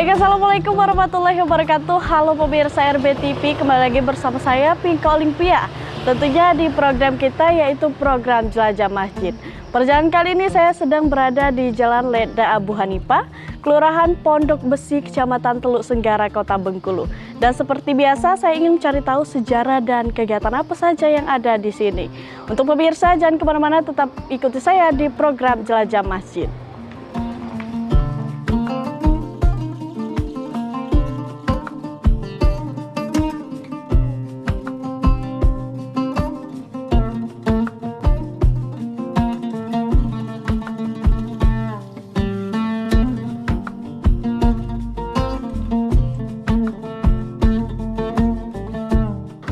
Baik, Assalamualaikum warahmatullahi wabarakatuh. Halo pemirsa RBTV, kembali lagi bersama saya Pinka Olimpia. Tentunya di program kita yaitu program Jelajah Masjid. Perjalanan kali ini saya sedang berada di Jalan Letda Abu Hanifah, Kelurahan Pondok Besi, Kecamatan Teluk Senggara, Kota Bengkulu. Dan seperti biasa saya ingin mencari tahu sejarah dan kegiatan apa saja yang ada di sini. Untuk pemirsa jangan kemana-mana, tetap ikuti saya di program Jelajah Masjid.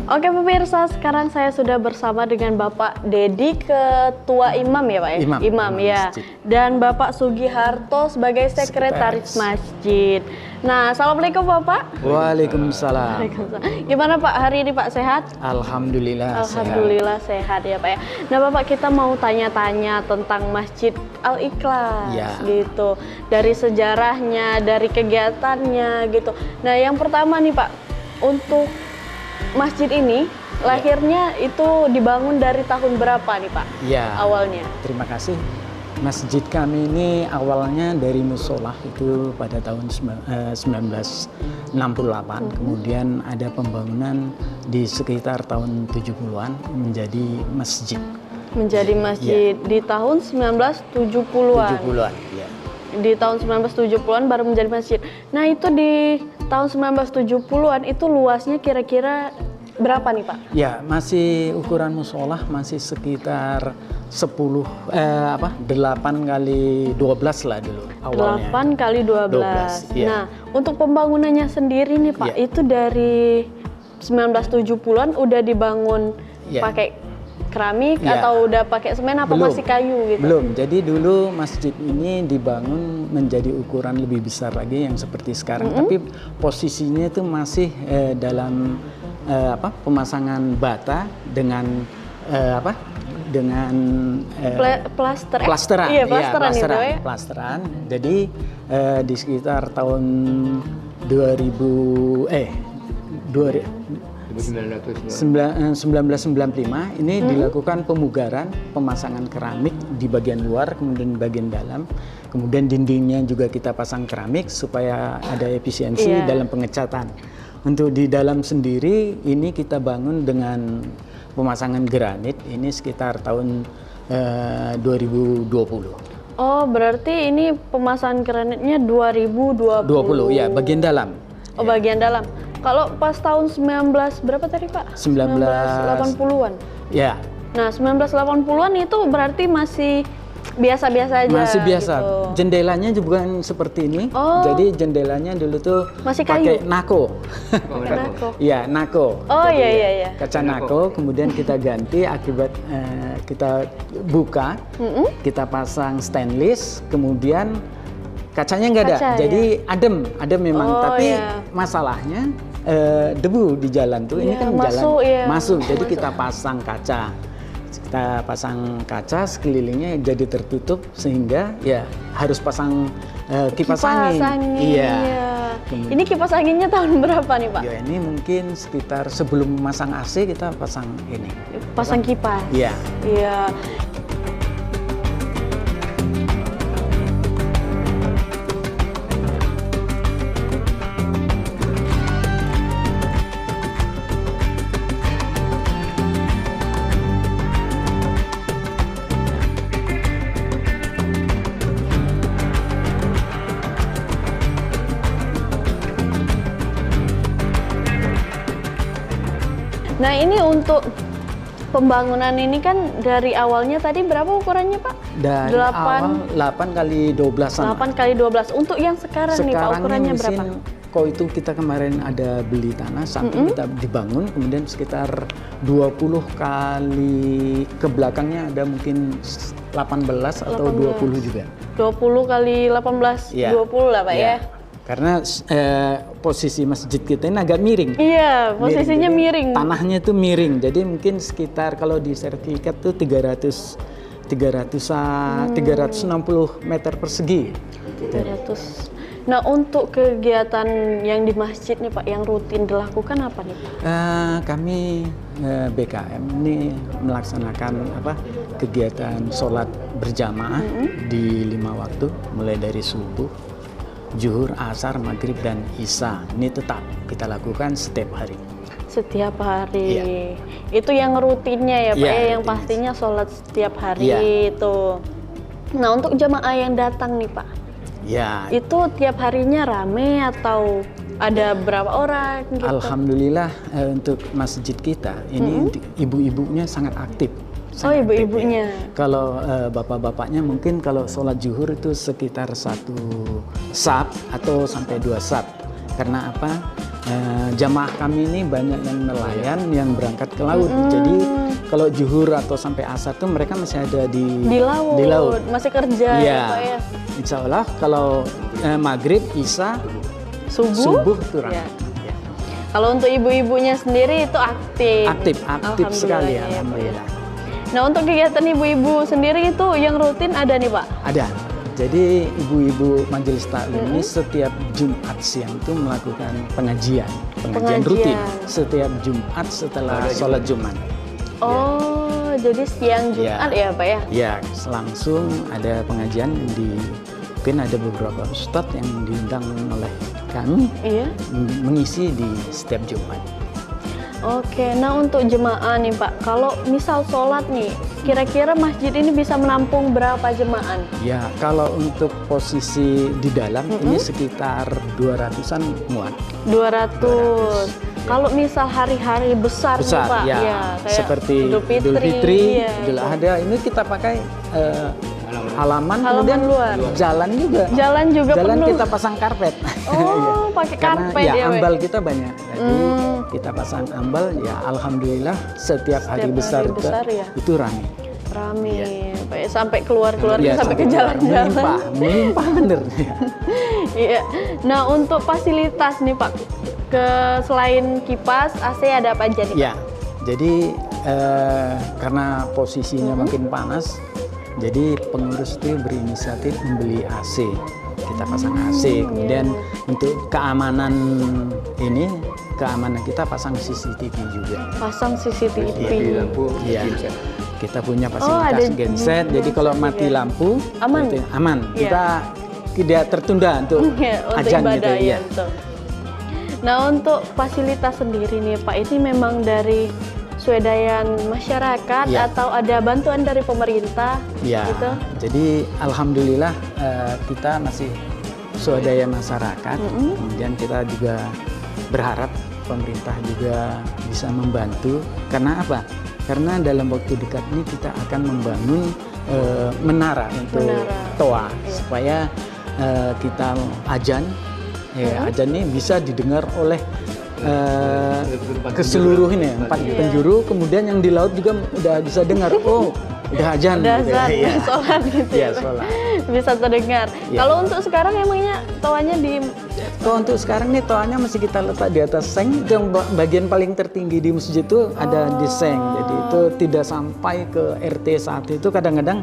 Oke pemirsa, sekarang saya sudah bersama dengan Bapak Dedi, Ketua Imam ya Pak ya? Imam ya. Masjid. Dan Bapak Sugiharto sebagai Sekretaris Masjid. Nah, Assalamualaikum Bapak. Waalaikumsalam. Gimana Pak hari ini Pak, sehat? Alhamdulillah. Alhamdulillah sehat ya Pak ya. Nah Bapak, kita mau tanya-tanya tentang Masjid Al-Ikhlas ya, gitu. Dari sejarahnya, dari kegiatannya gitu. Nah yang pertama nih Pak, untuk masjid ini lahirnya itu dibangun dari tahun berapa nih Pak? Ya, awalnya. Terima kasih. Masjid kami ini awalnya dari musola itu pada tahun 1968. Kemudian ada pembangunan di sekitar tahun 70-an menjadi masjid. Menjadi masjid ya, di tahun 1970-an. 70-an, ya. Di tahun 1970-an baru menjadi masjid. Nah itu di tahun 1970-an itu luasnya kira-kira berapa nih Pak? Ya, masih ukuran musola masih sekitar 8 kali 12 lah dulu awalnya. 8 kali 12. Ya. Nah, untuk pembangunannya sendiri nih Pak, itu dari 1970-an udah dibangun pakai keramik atau udah pakai semen apa masih kayu gitu? Belum. Jadi dulu masjid ini dibangun menjadi ukuran lebih besar lagi yang seperti sekarang. Tapi posisinya itu masih dalam pemasangan bata dengan plasteran. Iya, plasteran itu ya. Plasteran. Jadi di sekitar tahun 1995 ini dilakukan pemugaran, pemasangan keramik di bagian luar, kemudian bagian dalam, kemudian dindingnya juga kita pasang keramik supaya ada efisiensi dalam pengecatan. Untuk di dalam sendiri ini kita bangun dengan pemasangan granit ini sekitar tahun 2020. Oh, berarti ini pemasangan granitnya 2020. Ya, bagian dalam. Oh, bagian dalam. Kalau pas tahun 19 berapa tadi Pak? 1980-an. Ya. Nah, 1980-an itu berarti masih biasa-biasa aja. Masih biasa. Gitu. Jendelanya juga bukan seperti ini. Oh. Jadi jendelanya dulu tuh masih pakai nako. Nako. Iya, nako. Oh iya. Kaca nako, kemudian kita ganti akibat kita buka, kita pasang stainless, kemudian kacanya nggak ada, jadi adem memang. Tapi masalahnya debu di jalan tuh ini kan masuk. Jadi kita pasang kaca. Kita pasang kaca sekelilingnya jadi tertutup sehingga ya harus pasang kipas angin. Iya. Ini kipas anginnya tahun berapa nih Pak? Ya ini mungkin sekitar sebelum memasang AC kita pasang ini. Pasang kipas. Iya. Iya. Nah ini untuk pembangunan ini kan dari awalnya tadi berapa ukurannya Pak? Dari awal 8 kali 12 sama. 8 kali 12. Untuk yang sekarang nih Pak, ukurannya berapa? Kalau itu kita kemarin ada beli tanah, samping kita dibangun, kemudian sekitar 20 kali ke belakangnya ada mungkin 18 atau 20 juga. 20 kali 18, 20 lah Pak ya? Karena posisi masjid kita ini agak miring. Iya, posisinya miring. Tanahnya itu miring, jadi mungkin sekitar kalau di sertifikat tuh 360 meter persegi. 300. Nah, untuk kegiatan yang di masjid nih Pak, yang rutin dilakukan apa nih Pak? Kami BKM ini melaksanakan kegiatan sholat berjamaah di 5 waktu, mulai dari subuh, zuhur, asar, maghrib, dan isya. Ini tetap kita lakukan setiap hari. Setiap hari. Iya. Itu yang rutinnya ya Pak, yang pastinya sholat setiap hari itu. Nah, untuk jamaah yang datang nih Pak, itu tiap harinya rame atau ada berapa orang gitu? Alhamdulillah untuk masjid kita ini ibu-ibunya sangat aktif. Ibu-ibunya. Kalau bapak-bapaknya mungkin kalau sholat zuhur itu sekitar 1 saf atau sampai 2 saf. Karena apa? Jamaah kami ini banyak yang nelayan yang berangkat ke laut. Jadi kalau zuhur atau sampai asar tuh mereka masih ada di laut. Masih kerja ya. Ya. Insya Allah kalau maghrib, isya, subuh tuh ya. Kalau untuk ibu-ibunya sendiri itu aktif. Aktif sekali alhamdulillah. Nah, untuk kegiatan ibu-ibu sendiri itu yang rutin ada nih Pak? Ada. Jadi ibu-ibu majelis taklim ini setiap Jumat siang itu melakukan pengajian rutin setiap Jumat setelah sholat Jumat. Jadi siang Jumat ya Pak ya? Ya, langsung ada pengajian mungkin ada beberapa ustadz yang diundang oleh kami mengisi di setiap Jumat. Oke, nah untuk jemaah nih Pak, kalau misal sholat nih, kira-kira masjid ini bisa menampung berapa jemaah? Ya, kalau untuk posisi di dalam ini sekitar 200-an muat. 200. Kalau misal hari-hari besar nih Pak, kayak seperti Idul Fitri, Idul Adha, ini kita pakai halaman kemudian luar. Jalan juga penuh. Kita pasang karpet. Pakai karpet ya. Ambal kita banyak. Jadi kita pasang ambal ya, alhamdulillah setiap hari besar itu ramai. Sampai keluar sampai ke jalan-jalan. Melimpah bener. Iya. Nah, untuk fasilitas nih Pak, selain kipas, AC ada apa aja nih Pak? Ya. Jadi karena posisinya makin panas, jadi pengurus itu berinisiatif membeli AC. Kita pasang AC. Kemudian untuk keamanan kita pasang CCTV juga. Pasang CCTV. Iya. Kita punya fasilitas genset. Jadi kalau mati lampu aman. Kita tidak tertunda untuk azan gitu ya. Nah, untuk fasilitas sendiri nih Pak, ini memang dari swadaya masyarakat atau ada bantuan dari pemerintah gitu? Jadi alhamdulillah kita masih swadaya masyarakat. Kemudian kita juga berharap pemerintah juga bisa membantu. Karena apa? Karena dalam waktu dekat ini kita akan membangun menara untuk toa supaya kita azan ini bisa didengar oleh keseluruhnya 4 penjuru. Kemudian yang di laut juga udah bisa dengar. Udah azan. Sholat gitu ya. Sholat. Bisa terdengar. Kalau untuk sekarang emangnya toanya untuk sekarang nih toanya masih kita letak di atas seng. Yang bagian paling tertinggi di masjid itu ada di seng. Jadi itu tidak sampai ke RT saat itu. Kadang-kadang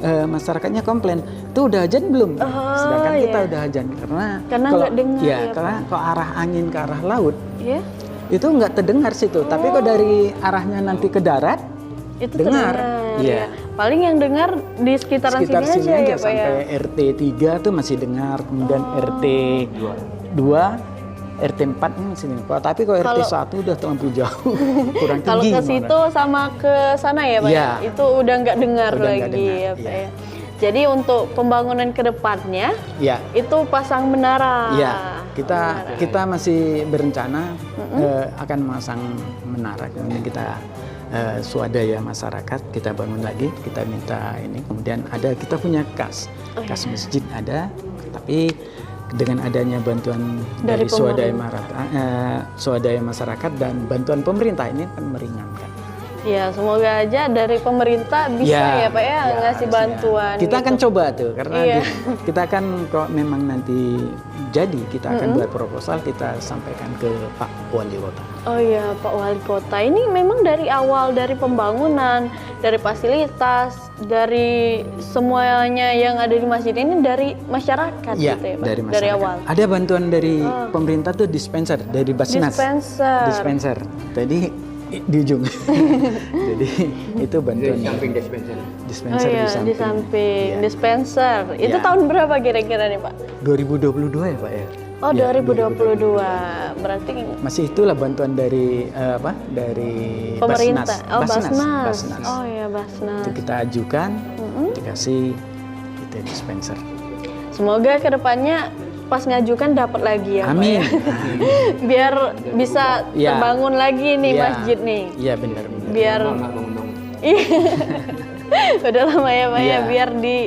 masyarakatnya komplain, itu udah azan belum? Sedangkan kita udah azan karena nggak dengar. Karena kalau arah angin ke arah laut, itu nggak terdengar situ. Tapi kalau dari arahnya nanti ke darat, itu dengar. Paling yang dengar di sekitaran sini aja ya Pak sampai RT 3 tuh masih dengar, kemudian RT 2, RT 4 ini masih dengar. Tapi kalau RT 1 udah terlalu jauh, kurang tinggi. Kalau ke situ sama ke sana ya Pak? Itu udah nggak dengar lagi ya Pak ya. Jadi untuk pembangunan ke depannya, itu pasang menara. Kita masih berencana akan memasang menara. Kemudian kita swadaya masyarakat kita bangun lagi, kita minta ini. Kemudian kita punya kas masjid ada, tapi dengan adanya bantuan dari swadaya masyarakat dan bantuan pemerintah ini akan meringankan. Ya, semoga aja dari pemerintah bisa ya Pak ya, ngasih bantuan. Kita akan coba tuh, karena Iya. kita akan kalau memang nanti jadi, kita akan buat proposal, kita sampaikan ke Pak Wali Kota. Oh iya, Pak Wali Kota. Ini memang dari awal, dari pembangunan, dari fasilitas, dari semuanya yang ada di masjid ini dari masyarakat Iya, gitu ya Pak? dari masyarakat. Dari awal. Ada bantuan dari pemerintah tuh dispenser, dari Basnas. Dispenser. Tadi di ujung. Jadi itu bantuan. Di samping dispenser. Dispenser Oh iya, di samping. Iya. Dispenser. Itu Iya. tahun berapa kira-kira nih Pak? 2022 ya Pak ya? Oh, Ya, 2022. Berarti Masih itulah bantuan dari Dari pemerintah. Basnas. Oh, Basnas. Basnas. Oh iya, Basnas. Itu kita ajukan, dikasih itu dispenser. Semoga kedepannya pas ngajukan dapat lagi ya Pak Amin. ya. Biar bisa Ya. terbangun lagi nih Iya. masjid nih. Iya benar. Biar Nggak bangun-bangun. udah lama ya Pak ya, Iya. biar di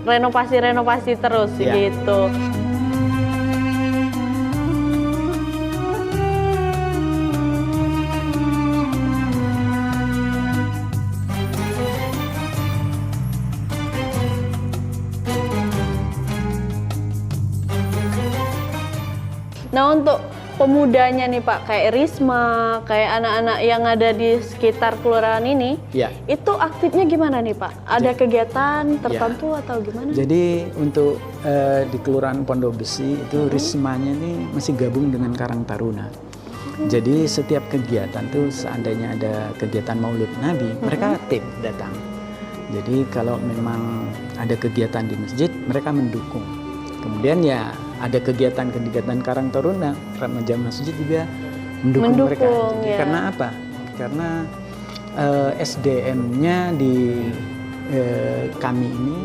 renovasi terus Iya. gitu. Nah untuk pemudanya nih Pak, kayak Risma, kayak anak-anak yang ada di sekitar kelurahan ini, Ya. itu aktifnya gimana nih Pak? Ada kegiatan tertentu atau gimana? Jadi untuk di Kelurahan Pondok Besi itu Rismanya ini masih gabung dengan Karang Taruna. Jadi setiap kegiatan tuh seandainya ada kegiatan Maulid Nabi, mereka aktif datang. Jadi kalau memang ada kegiatan di masjid, mereka mendukung. Kemudian ya ada kegiatan-kegiatan Karang Taruna, remaja masjid juga mendukung mereka. Jadi ya. karena apa? Karena SDM-nya di kami ini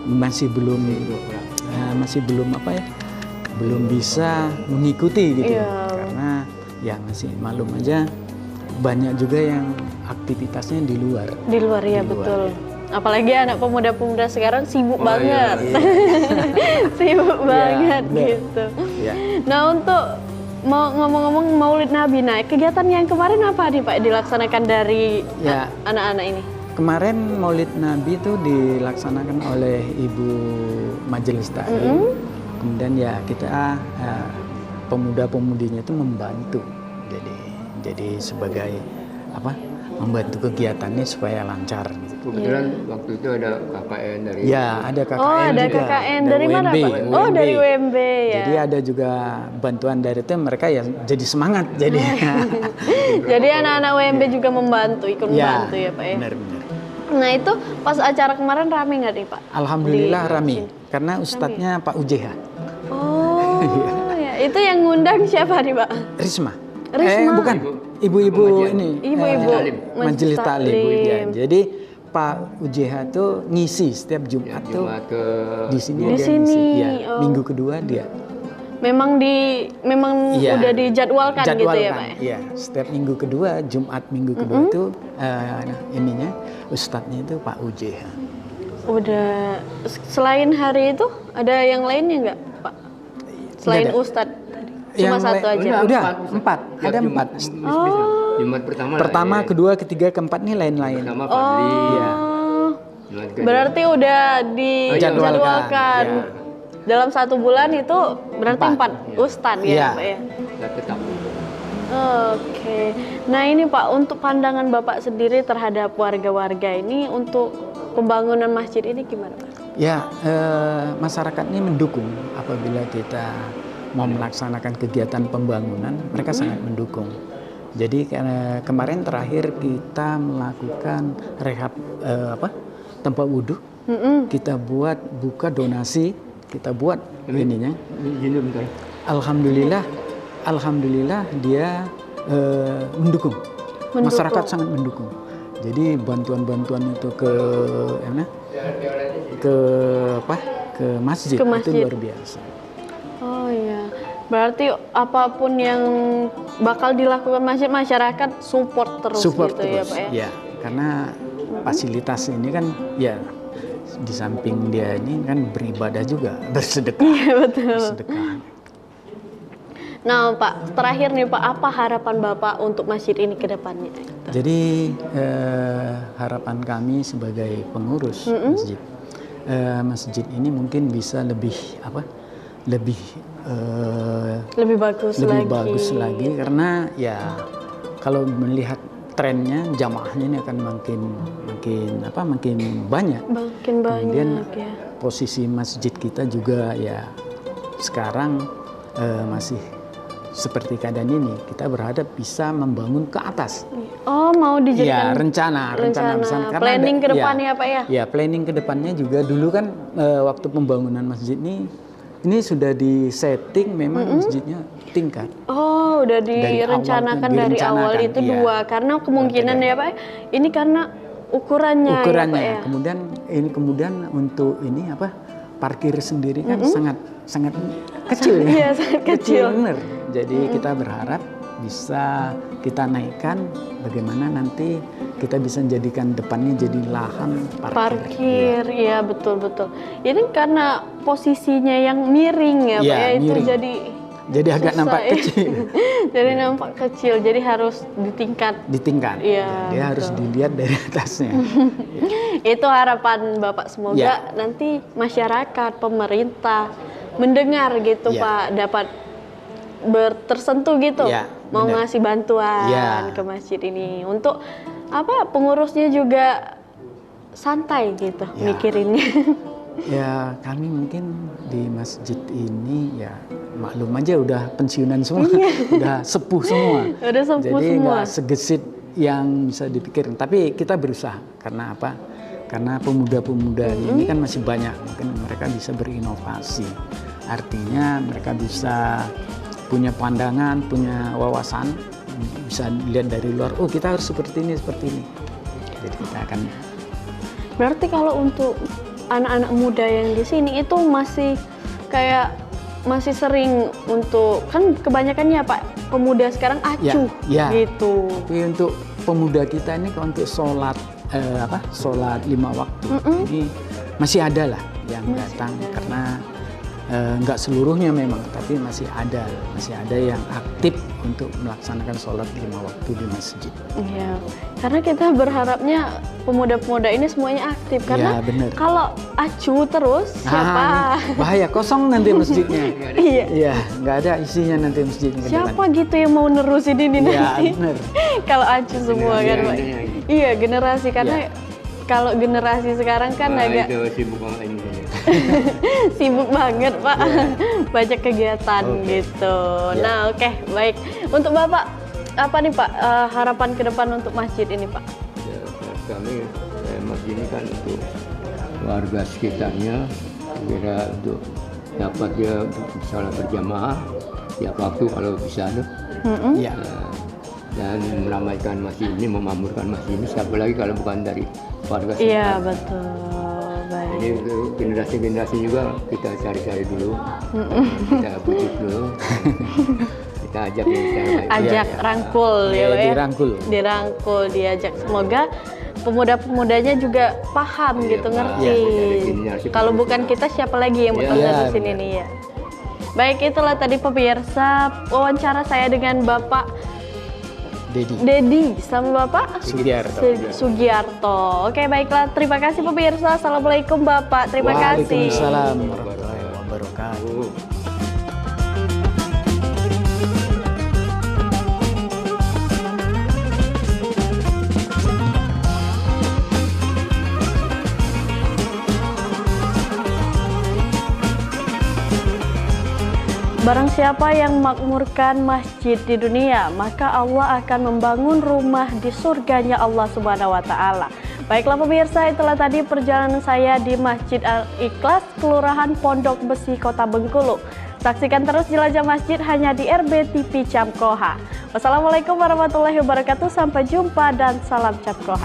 masih belum apa ya? Belum bisa mengikuti gitu. Iya. Karena ya masih maklum aja banyak juga yang aktivitasnya di luar. Di luar ya, Di luar, betul. Apalagi anak pemuda-pemuda sekarang sibuk banget. iya. Sibuk banget benar. gitu. Ya. Nah untuk mau ngomong-ngomong Maulid Nabi, nah kegiatan yang kemarin apa nih Pak dilaksanakan dari Ya. anak-anak ini? Kemarin Maulid Nabi itu dilaksanakan oleh Ibu Majelis Taklim. Kemudian ya kita pemuda-pemudinya itu membantu. Jadi sebagai apa? Membantu kegiatannya supaya lancar. Gitu. Kebetulan waktu itu ada KKN dari Ya, ada KKN Oh ada juga. KKN dari mana UMB, Pak? Oh dari UMB ya. Jadi ada juga bantuan dari tim, mereka ya jadi semangat jadi. Jadi anak-anak UMB juga ikut membantu ya Pak ya. Benar-benar. Nah itu pas acara kemarin rame nggak nih Pak? Alhamdulillah Di rame sini. karena ustadznya Pak UJH. Oh ya itu yang ngundang siapa nih Pak? Risma. Risma. Bukan. Ibu-ibu ini. Ibu-ibu Majelis Taklim. Taklim. Ya. Jadi Pak UJH tuh ngisi setiap Jumat tuh Jumat ke di sini Di dia sini, ngisi. Ya, oh. minggu kedua dia. Memang Iya, udah dijadwalkan gitu ya Pak? Iya, setiap minggu kedua, Jumat minggu kedua itu ininya ustadznya itu Pak UJH. Udah selain hari itu ada yang lainnya nggak Pak? Selain Nggak ada. Ustadz tadi? Cuma satu aja. Udah, Udah, empat. Tiap ada Jumat. 4. Jumat pertama. Pertama, lah, kedua, ketiga, keempat nih lain-lain. Pertama Fadli. Iya. Jumat kedua. Berarti udah dijadwalkan. Iya. Dalam 1 bulan itu berarti 4 ustadz ya Iya. Pak ya? Nggak tetap. Oke. Nah ini Pak, untuk pandangan Bapak sendiri terhadap warga-warga ini untuk pembangunan masjid ini gimana Pak? Ya, masyarakat ini mendukung apabila kita mau melaksanakan kegiatan pembangunan, mereka sangat mendukung. Jadi kemarin terakhir kita melakukan rehab tempat wudhu, kita buat buka donasi, kita buat ininya. Gini bentar. Alhamdulillah dia mendukung. Masyarakat sangat mendukung. Jadi bantuan-bantuan itu ke masjid, Ke masjid. itu luar biasa. Oh iya, berarti apapun yang bakal dilakukan masjid, masyarakat support terus Support gitu ya terus, Pak ya? ya. Karena fasilitas ini kan ya di samping dia ini kan beribadah juga, bersedekah. Iya betul. Bersedekah. Nah Pak, terakhir nih Pak, apa harapan Bapak untuk masjid ini ke depannya? Jadi harapan kami sebagai pengurus masjid, masjid ini mungkin bisa lebih bagus lagi karena ya kalau melihat trennya jamaahnya ini akan makin banyak. Kemudian ya. posisi masjid kita juga ya sekarang masih seperti keadaan ini. Kita berharap bisa membangun ke atas. Oh, mau dijadikan rencana besar. Planning ke depannya Pak ya? Ya, planning ke depannya juga dulu kan waktu pembangunan masjid ini sudah disetting memang masjidnya tingkat. Oh, udah direncanakan dari awal itu ya. 2 karena kemungkinan ya Pak. Ini karena ukurannya. Ya, Pak, ya? Kemudian untuk ini parkir sendiri kan sangat kecil ya. Iya, sangat kecil. Bener. Jadi kita berharap bisa kita naikkan bagaimana nanti kita bisa jadikan depannya jadi lahan parkir. Iya, betul. Ini karena posisinya yang miring ya Pak ya, itu jadi agak susah, nampak ya. kecil. Jadi nampak kecil, jadi harus ditingkat. Iya, Dia harus dilihat dari atasnya. Itu harapan Bapak, semoga nanti masyarakat, pemerintah mendengar gitu Pak, dapat tersentuh gitu, mau ngasih bantuan ke masjid ini. Untuk pengurusnya juga santai gitu mikirinnya. Ya kami mungkin di masjid ini ya maklum aja udah pensiunan semua, udah sepuh semua. Jadi nggak segesit yang bisa dipikirin. Tapi kita berusaha karena apa? Karena pemuda-pemuda ini kan masih banyak, mungkin mereka bisa berinovasi. Artinya mereka bisa punya pandangan, punya wawasan, bisa lihat dari luar. Oh kita harus seperti ini. Jadi kita akan. Berarti kalau untuk anak-anak muda yang di sini itu masih sering untuk, kan kebanyakannya Pak pemuda sekarang acuh gitu. Tapi untuk pemuda kita ini untuk sholat 5 waktu ini masih ada lah yang datang karena nggak seluruhnya memang, tapi masih ada yang aktif untuk melaksanakan sholat 5 waktu di masjid. Iya, karena kita berharapnya pemuda-pemuda ini semuanya aktif karena kalau acuh terus siapa? Bahaya, kosong nanti masjidnya. Iya, nggak ada isinya nanti masjidnya. Siapa gitu yang mau nerusin ini nanti? Kalau acuh semua kan Pak. Iya, generasi karena kalau generasi sekarang kan agak sibuk banget Pak, banyak kegiatan gitu. Nah oke, baik. Untuk Bapak, apa nih Pak harapan ke depan untuk masjid ini Pak? Ya, kami masjid ini kan untuk warga sekitarnya, kira untuk dapat dia salat berjamaah tiap waktu kalau bisa dan meramaikan masjid ini, memamurkan masjid ini, siapa lagi kalau bukan dari warga sekitar. Iya betul. Baik. Jadi untuk generasi juga kita cari-cari dulu, kita bujuk dulu, kita ajak rangkul dirangkul, diajak. Semoga pemuda-pemudanya juga paham gitu, ngerti. Kalau bukan kita siapa lagi yang bakal di sini nih ya. Baik, itulah tadi pemirsa wawancara saya dengan Bapak Dedi sama Bapak Sugiarto. Oke, baiklah. Terima kasih pemirsa. Assalamualaikum Bapak. Terima kasih. Waalaikumsalam warahmatullahi wabarakatuh. Barang siapa yang makmurkan masjid di dunia, maka Allah akan membangun rumah di surganya Allah Subhanahu wa Ta'ala. Baiklah pemirsa, itulah tadi perjalanan saya di Masjid Al-Ikhlas, Kelurahan Pondok Besi, Kota Bengkulu. Saksikan terus Jelajah Masjid hanya di RBTV Camkoha. Wassalamualaikum warahmatullahi wabarakatuh. Sampai jumpa dan salam Camkoha.